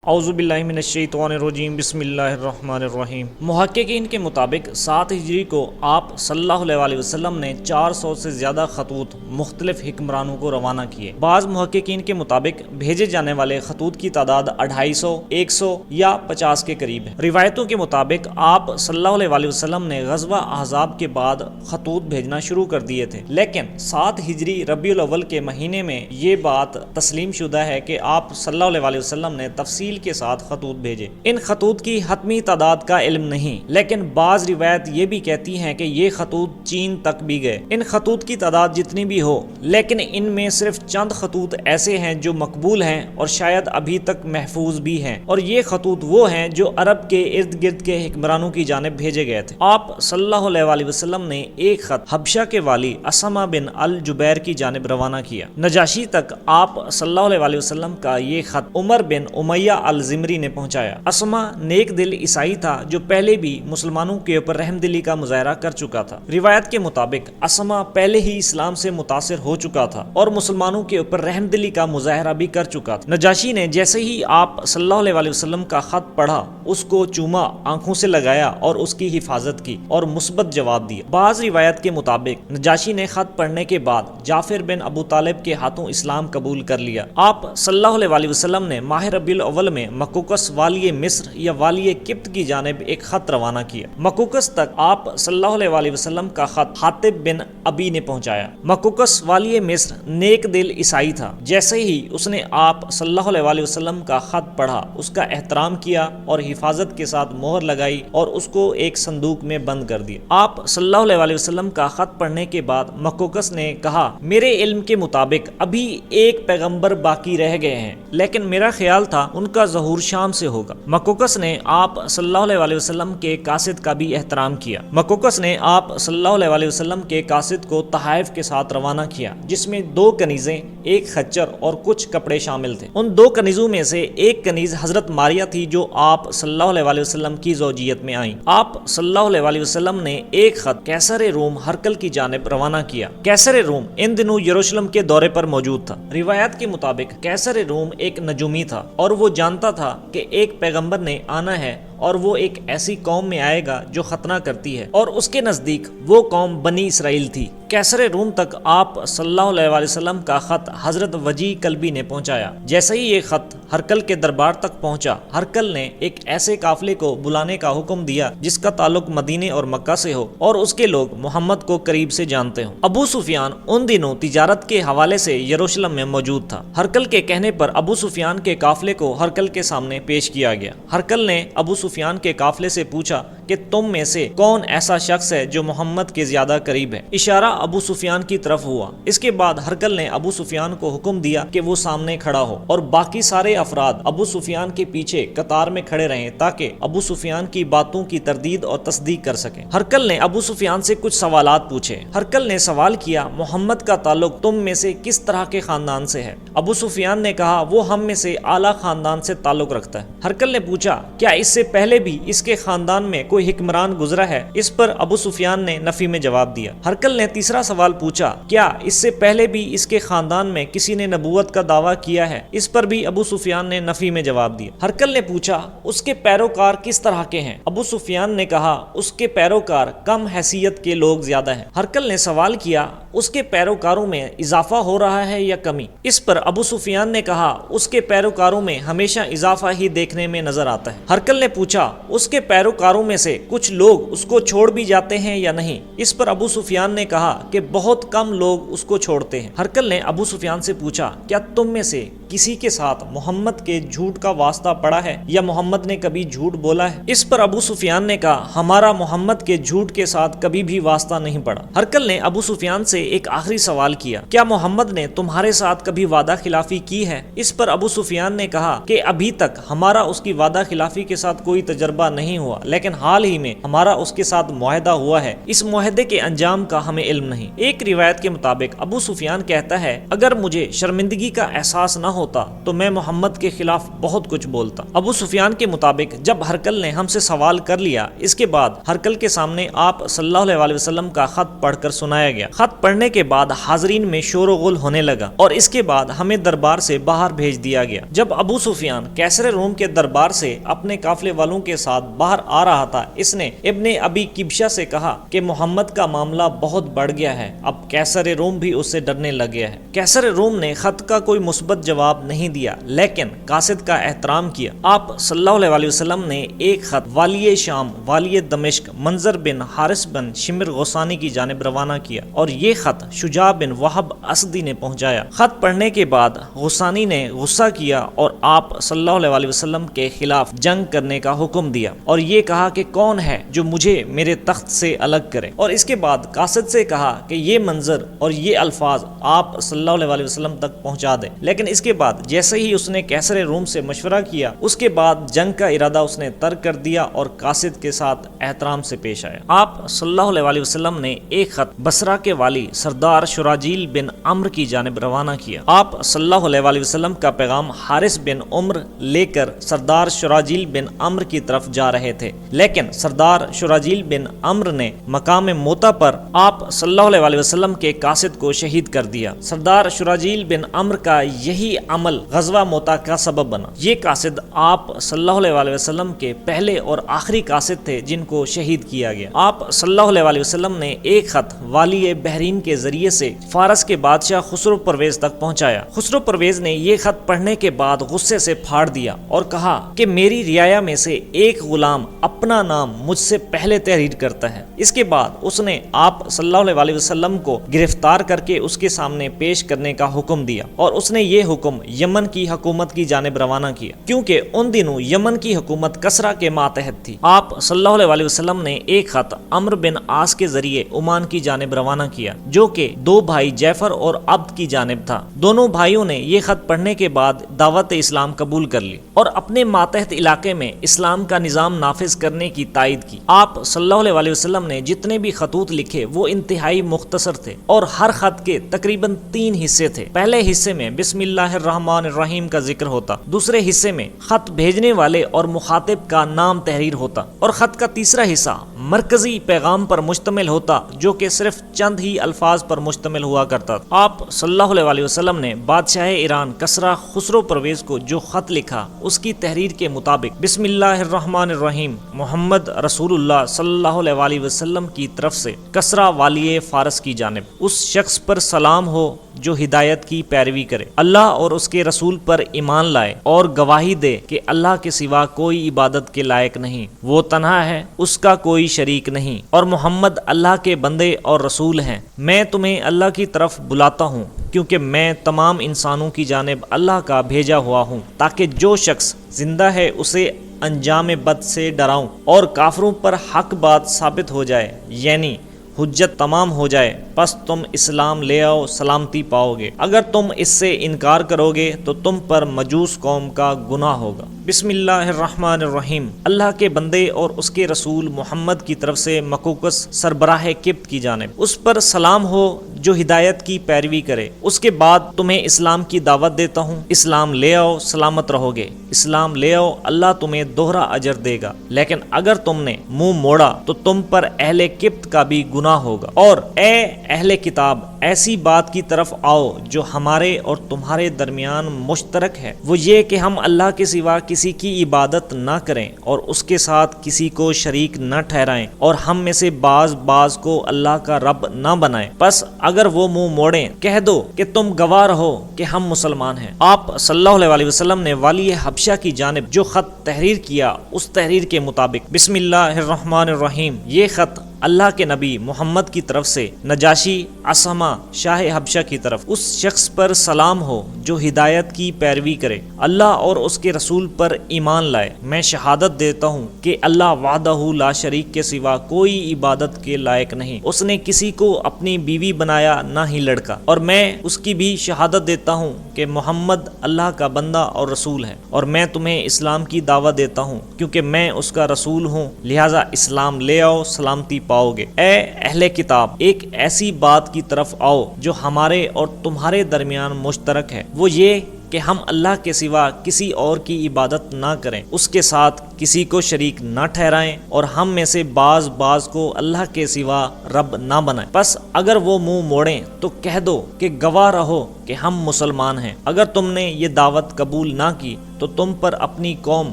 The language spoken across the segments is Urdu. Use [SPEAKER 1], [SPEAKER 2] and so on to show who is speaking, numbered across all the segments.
[SPEAKER 1] اعوذ باللہ من الشیطان الرجیم بسم اللہ الرحمن الرحیم۔ محققین کے مطابق 7 ہجری کو آپ صلی اللہ علیہ وسلم نے 400 سے زیادہ خطوط مختلف حکمرانوں کو روانہ کیے۔ بعض محققین کے مطابق بھیجے جانے والے خطوط کی تعداد 250، 100 یا 50 کے قریب ہے۔ روایتوں کے مطابق آپ صلی اللہ علیہ وسلم نے غزوہ احزاب کے بعد خطوط بھیجنا شروع کر دیے تھے، لیکن 7 ہجری ربیع الاول کے مہینے میں یہ بات تسلیم شدہ ہے کہ آپ صلی اللہ علیہ وسلم نے تفصیل کے ساتھ خطوط بھیجے۔ ان خطوط کی حتمی تعداد کا علم نہیں، لیکن بعض روایت یہ بھی کہتی ہیں کہ یہ خطوط چین تک بھی گئے۔ ان خطوط کی تعداد جتنی بھی ہو، لیکن ان میں صرف چند خطوط ایسے ہیں جو مقبول ہیں اور شاید ابھی تک محفوظ بھی ہیں، اور یہ خطوط وہ ہیں جو عرب کے ارد گرد کے حکمرانوں کی جانب بھیجے گئے تھے۔ آپ صلی اللہ علیہ وسلم نے ایک خط حبشہ کے والی اسما بن الجبیر کی جانب روانہ کیا۔ نجاشی تک آپ صلی اللہ علیہ وسلم کا یہ خط عمر بن امیہ الزمری نے پہنچایا۔ اسما نیک دل عیسائی تھا جو پہلے بھی مسلمانوں کے اوپر رحم دلی کا مظاہرہ کر چکا تھا۔ روایت کے مطابق اسما پہلے ہی اسلام سے متاثر ہو چکا تھا اور مسلمانوں کے اوپر رحم دلی کا مظاہرہ بھی کر چکا تھا۔ نجاشی نے جیسے ہی آپ صلی اللہ علیہ وسلم کا خط پڑھا، اس کو چوما، آنکھوں سے لگایا اور اس کی حفاظت کی اور مثبت جواب دیا۔ بعض روایت کے مطابق نجاشی نے خط پڑھنے کے بعد جعفر بن ابو طالب کے ہاتھوں اسلام قبول کر لیا۔ آپ صلی اللہ علیہ وسلم نے ماہ ربیع الاول میں مکوکس والی مصر یا والی قبط کی جانب ایک خط روانہ کیا۔ مکوکس تک آپ صلی اللہ علیہ وسلم کا خط حاطب بن ابی نے پہنچایا۔ مکوکس والی مصر نیک دل عیسائی تھا۔ جیسے ہی اس نے آپ صلی اللہ علیہ وسلم کا خط پڑھا، اس کا احترام کیا اور حفاظت کے ساتھ مہر لگائی اور اس کو ایک صندوق میں بند کر دیا۔ آپ صلی اللہ علیہ وسلم کا خط پڑھنے کے بعد مکوکس نے کہا، میرے علم کے مطابق ابھی ایک پیغمبر باقی رہ گئے ہیں، لیکن میرا خیال تھا ان کا ظہور شام سے ہوگا۔ مکوکس نے آپ صلی اللہ علیہ وسلم کے قاصد کا بھی احترام کیا۔ مکوکس نے آپ صلی اللہ علیہ وسلم کے قاصد کو تحائف کے ساتھ روانہ کیا، جس میں 2 کنیزیں، ایک خچر اور کچھ کپڑے شامل تھے۔ ان 2 کنیزوں میں سے ایک کنیز حضرت ماریہ تھی جو آپ صلی اللہ علیہ وسلم کی زوجیت میں آئیں۔ آپ صلی اللہ علیہ وسلم نے ایک خط قیصر روم ہرقل کی جانب روانہ کیا۔ قیصر روم ان دنوں یروشلم کے دورے پر موجود تھا۔ روایت کے مطابق قیصر روم ایک نجومی تھا اور وہ جانتا تھا کہ ایک پیغمبر نے آنا ہے اور وہ ایک ایسی قوم میں آئے گا جو ختنہ کرتی ہے، اور اس کے نزدیک وہ قوم بنی اسرائیل تھی۔ قیصر روم تک آپ صلی اللہ علیہ وسلم کا خط حضرت وجیہ کلبی نے پہنچایا۔ جیسے ہی یہ خط ہرقل کے دربار تک پہنچا، ہرقل نے ایک ایسے قافلے کو بلانے کا حکم دیا جس کا تعلق مدینے اور مکہ سے ہو اور اس کے لوگ محمد کو قریب سے جانتے ہوں۔ ابو سفیان ان دنوں تجارت کے حوالے سے یروشلم میں موجود تھا۔ ہرقل کے کہنے پر ابو سفیان کے قافلے کو ہرقل کے سامنے پیش کیا گیا۔ ہرقل نے ابو سفیان کے قافلے سے پوچھا کہ تم میں سے کون ایسا شخص ہے جو محمد کے زیادہ قریب ہے؟ اشارہ ابو سفیان کی طرف ہوا۔ اس کے بعد ہرقل نے ابو سفیان کو حکم دیا کہ وہ سامنے کھڑا ہو اور باقی سارے افراد ابو سفیان کے پیچھے قطار میں کھڑے رہیں تاکہ ابو سفیان کی باتوں کی تردید اور تصدیق کر سکیں۔ ہرقل نے ابو سفیان سے کچھ سوالات پوچھے۔ ہرقل نے سوال کیا، محمد کا تعلق تم میں سے کس طرح کے خاندان سے ہے؟ ابو سفیان نے کہا، وہ ہم میں سے اعلیٰ خاندان سے تعلق رکھتا ہے۔ ہرقل نے پوچھا، کیا اس سے پہلے بھی اس کے خاندان میں کوئی حکمران گزرا ہے؟ اس پر ابو سفیان نے نفی میں جواب دیا۔ ہرقل نے تیسرا سوال پوچھا، کیا اس سے پہلے بھی اس کے خاندان میں کسی نے نبوت کا دعویٰ کیا ہے؟ اس پر بھی ابو سفیان نے نفی میں جواب دیا۔ ہرقل نے پوچھا، اس کے پیروکار کس طرح کے ہیں؟ ابو سفیان نے کہا، اس کے پیروکار کم حیثیت کے لوگ زیادہ ہیں۔ ہرقل نے سوال کیا، اس کے پیروکاروں میں اضافہ ہو رہا ہے یا کمی؟ اس پر ابو سفیان نے کہا، اس کے پیروکاروں میں ہمیشہ اضافہ ہی دیکھنے میں نظر آتا ہے۔ ہرقل نے پوچھا، اس کے پیروکاروں میں سے کچھ لوگ اس کو چھوڑ بھی جاتے ہیں یا نہیں؟ اس پر ابو سفیان نے کہا کہ بہت کم لوگ اس کو چھوڑتے ہیں۔ ہرقل نے ابو سفیان سے پوچھا، کیا تم میں سے کسی کے ساتھ محمد کے جھوٹ کا واسطہ پڑا ہے یا محمد نے کبھی جھوٹ بولا ہے؟ اس پر ابو سفیان نے کہا، ہمارا محمد کے جھوٹ کے ساتھ کبھی بھی واسطہ نہیں پڑا۔ ہرقل نے ابو سفیان سے ایک آخری سوال کیا، کیا محمد نے تمہارے ساتھ کبھی وعدہ خلافی کی ہے؟ اس پر ابو سفیان نے کہا کہ ابھی تک ہمارا اس کی وعدہ خلافی کے ساتھ کوئی تجربہ نہیں ہوا، لیکن حال ہی میں ہمارا اس کے ساتھ معاہدہ ہوا ہے، اس معاہدے کے انجام کا ہمیں علم نہیں۔ ایک روایت کے مطابق ابو سفیان کہتا ہے، اگر مجھے شرمندگی کا احساس نہ ہوتا تو میں محمد کے خلاف بہت کچھ بولتا۔ ابو سفیان کے مطابق جب ہرقل نے ہم سے سوال کر لیا، اس کے بعد ہرقل کے سامنے آپ صلی اللہ علیہ وسلم کا خط پڑھ کر سنایا گیا۔ خط پڑھنے کے بعد حاضرین میں شور و غل ہونے لگا اور اس کے بعد ہمیں دربار سے باہر بھیج دیا گیا۔ جب ابو سفیان قیصر روم کے دربار سے اپنے قافلے والوں کے ساتھ باہر آ رہا تھا، اس نے ابن ابی کبشہ سے کہا کہ محمد کا معاملہ بہت بڑھ گیا ہے، اب قیصر روم بھی اس سے ڈرنے لگ گیا ہے۔ قیصر روم نے خط کا کوئی مثبت جواب نہیں دیا، لیکن قاصد کا احترام کیا۔ آپ صلی اللہ علیہ وسلم نے ایک خط والی شام، والی دمشق منظر بن حارث بن شمر غسانی کی جانب روانہ کیا اور یہ خط شجاع بن وہب اسدی نے پہنچایا۔ خط پڑھنے کے بعد غسانی نے غصہ کیا اور آپ صلی اللہ علیہ وسلم کے خلاف جنگ کرنے کا حکم دیا اور یہ کہا کہ کون ہے جو مجھے میرے تخت سے الگ کرے، اور اس کے بعد قاصد سے کہا کہ یہ منظر اور یہ الفاظ آپ صلی اللہ علیہ وسلم تک پہنچا دیں۔ لیکن اس کے بعد جیسے ہی اس نے قیصر روم سے مشورہ کیا، اس کے بعد جنگ کا ارادہ اس نے ترک کر دیا اور قاصد کے ساتھ احترام سے پیش آیا۔ آپ صلی اللہ علیہ وسلم نے ایک خط بصرہ کے والی سردار شراجیل بن عمرو کی جانب روانہ کیا۔ آپ صلی اللہ علیہ وسلم کا پیغام حارث بن عمر لے کر سردار شراجیل بن عمرو کی طرف جا رہے تھے، لیکن سردار شراجیل بن عمرو نے مقام موتا پر آپ صلی اللہ علیہ وسلم کے قاصد کو شہید کر دیا۔ سردار شراجیل بن عمرو کا یہی عمل غزوہ موتا کا سبب بنا۔ یہ قاصد آپ صلی اللہ علیہ وسلم کے پہلے اور آخری قاصد تھے جن کو شہید کیا گیا۔ آپ صلی اللہ علیہ وسلم نے ایک خط والی بحرین کے ذریعے سے فارس کے بادشاہ خسرو پرویز تک پہنچایا۔ خسرو پرویز نے یہ خط پڑھنے کے بعد غصے سے پھاڑ دیا اور کہا کہ میری رعایا میں سے ایک غلام اپنا نام مجھ سے پہلے تحریر کرتا ہے۔ اس کے بعد اس نے آپ صلی اللہ علیہ وسلم کو گرفتار کر کے اس کے سامنے پیش کرنے کا حکم دیا اور اس نے یہ حکم یمن کی حکومت کی جانب روانہ کیا، کیونکہ ان دنوں یمن کی حکومت کسرا کے ماتحت تھی۔ آپ صلی اللہ علیہ وسلم نے ایک خط عمرو بن عاص کے ذریعے عمان کی جانب روانہ کیا، جو کہ دو بھائی جعفر اور عبد کی جانب تھا۔ دونوں بھائیوں نے یہ خط پڑھنے کے بعد دعوت اسلام قبول کر لی اور اپنے ماتحت علاقے میں اسلام کا نظام نافذ کرنے کی تائید کی۔ آپ صلی اللہ علیہ وسلم نے جتنے بھی خطوط لکھے وہ انتہائی مختصر تھے اور ہر خط کے تقریباً 3 حصے تھے۔ پہلے حصے میں بسم اللہ الرحمن الرحیم کا ذکر ہوتا، دوسرے حصے میں خط بھیجنے والے اور مخاطب کا نام تحریر ہوتا اور خط کا تیسرا حصہ مرکزی پیغام پر مشتمل ہوتا جو کہ صرف چند ہی الفاظ پر مشتمل ہوا کرتا تھا۔ آپ صلی اللہ علیہ وسلم نے بادشاہ ایران کسرا خسرو پرویز کو جو خط لکھا اس کی تحریر کے مطابق بسم اللہ الرحمن الرحیم محمد رسول اللہ صلی اللہ علیہ وسلم کی طرف سے کسرا والی فارس کی جانب اس شخص پر سلام ہو جو ہدایت کی پیروی کرے، اللہ اور اس کے رسول پر ایمان لائے اور گواہی دے کہ اللہ کے سوا کوئی عبادت کے لائق نہیں، وہ تنہا ہے، اس کا کوئی شریک نہیں، اور محمد اللہ کے بندے اور رسول ہیں۔ میں تمہیں اللہ کی طرف بلاتا ہوں کیونکہ میں تمام انسانوں کی جانب اللہ کا بھیجا ہوا ہوں، تاکہ جو شخص زندہ ہے اسے انجام بد سے ڈراؤں اور کافروں پر حق بات ثابت ہو جائے، یعنی حجت تمام ہو جائے، پس تم اسلام لے آؤ، سلامتی پاؤ گے۔ اگر تم اس سے انکار کرو گے تو تم پر مجوس قوم کا گناہ ہوگا۔ بسم اللہ الرحمن الرحیم، اللہ کے بندے اور اس کے رسول محمد کی طرف سے مقوقس سربراہ قبط کی جانب اس پر سلام ہو جو ہدایت کی پیروی کرے۔ اس کے بعد تمہیں اسلام کی دعوت دیتا ہوں، اسلام لے آؤ، سلامت رہو گے۔ اسلام لے آؤ، اللہ تمہیں دوہرا اجر دے گا، لیکن اگر تم نے منہ موڑا تو تم پر اہل قبط کا بھی گناہ ہوگا۔ اور اے اہل کتاب، ایسی بات کی طرف آؤ جو ہمارے اور تمہارے درمیان مشترک ہے، وہ یہ کہ ہم اللہ کے سوا کسی کی عبادت نہ کریں اور اس کے ساتھ کسی کو شریک نہ ٹھہرائیں، اور ہم میں سے بعض کو اللہ کا رب نہ بنائیں۔ پس اگر وہ منہ موڑیں، کہہ دو کہ تم گواہ رہو کہ ہم مسلمان ہیں۔ آپ صلی اللہ علیہ وسلم نے والی حبشہ کی جانب جو خط تحریر کیا اس تحریر کے مطابق بسم اللہ الرحمن الرحیم، یہ خط اللہ کے نبی محمد کی طرف سے نجاشی اسما شاہ حبشہ کی طرف اس شخص پر سلام ہو جو ہدایت کی پیروی کرے، اللہ اور اس کے رسول پر ایمان لائے۔ میں شہادت دیتا ہوں کہ اللہ وحدہ لا شریک کے سوا کوئی عبادت کے لائق نہیں، اس نے کسی کو اپنی بیوی بنایا نہ ہی لڑکا، اور میں اس کی بھی شہادت دیتا ہوں کہ محمد اللہ کا بندہ اور رسول ہے، اور میں تمہیں اسلام کی دعوت دیتا ہوں کیونکہ میں اس کا رسول ہوں، لہٰذا اسلام لے آؤ، سلامتی پاؤ گے۔ اے اہل کتاب، ایک ایسی بات کی طرف آؤ جو ہمارے اور تمہارے درمیان مشترک ہے، وہ یہ کہ ہم اللہ کے سوا کسی اور کی عبادت نہ کریں، اس کے ساتھ کسی کو شریک نہ ٹھہرائیں، اور ہم میں سے بعض کو اللہ کے سوا رب نہ بنائیں۔ بس اگر وہ منہ موڑیں تو کہہ دو کہ گواہ رہو کہ ہم مسلمان ہیں۔ اگر تم نے یہ دعوت قبول نہ کی تو تم پر اپنی قوم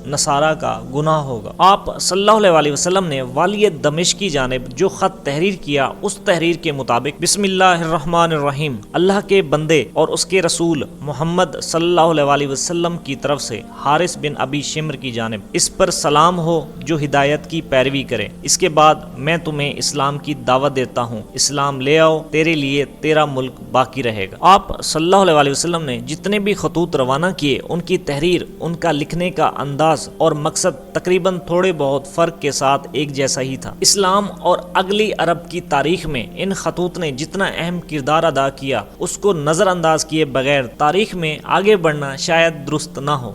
[SPEAKER 1] نصارہ کا گناہ ہوگا۔ آپ صلی اللہ علیہ وسلم نے والی دمشق کی جانب جو خط تحریر کیا، اس تحریر کے مطابق بسم اللہ الرحمن الرحیم، اللہ کے بندے اور اس کے رسول محمد صلی اللہ علیہ وسلم کی طرف سے حارث بن ابی شمر کی جانب، اس پر سلام ہو جو ہدایت کی پیروی کرے۔ اس کے بعد میں تمہیں اسلام کی دعوت دیتا ہوں، اسلام لے آؤ، تیرے لیے تیرا ملک باقی رہے گا۔ آپ صلی اللہ علیہ وسلم نے جتنے بھی خطوط روانہ کیے، ان کی تحریر، ان کا لکھنے کا انداز اور مقصد تقریباً تھوڑے بہت فرق کے ساتھ ایک جیسا ہی تھا۔ اسلام اور اگلی عرب کی تاریخ میں ان خطوط نے جتنا اہم کردار ادا کیا، اس کو نظر انداز کیے بغیر تاریخ میں آگے بڑھنا شاید درست نہ ہو۔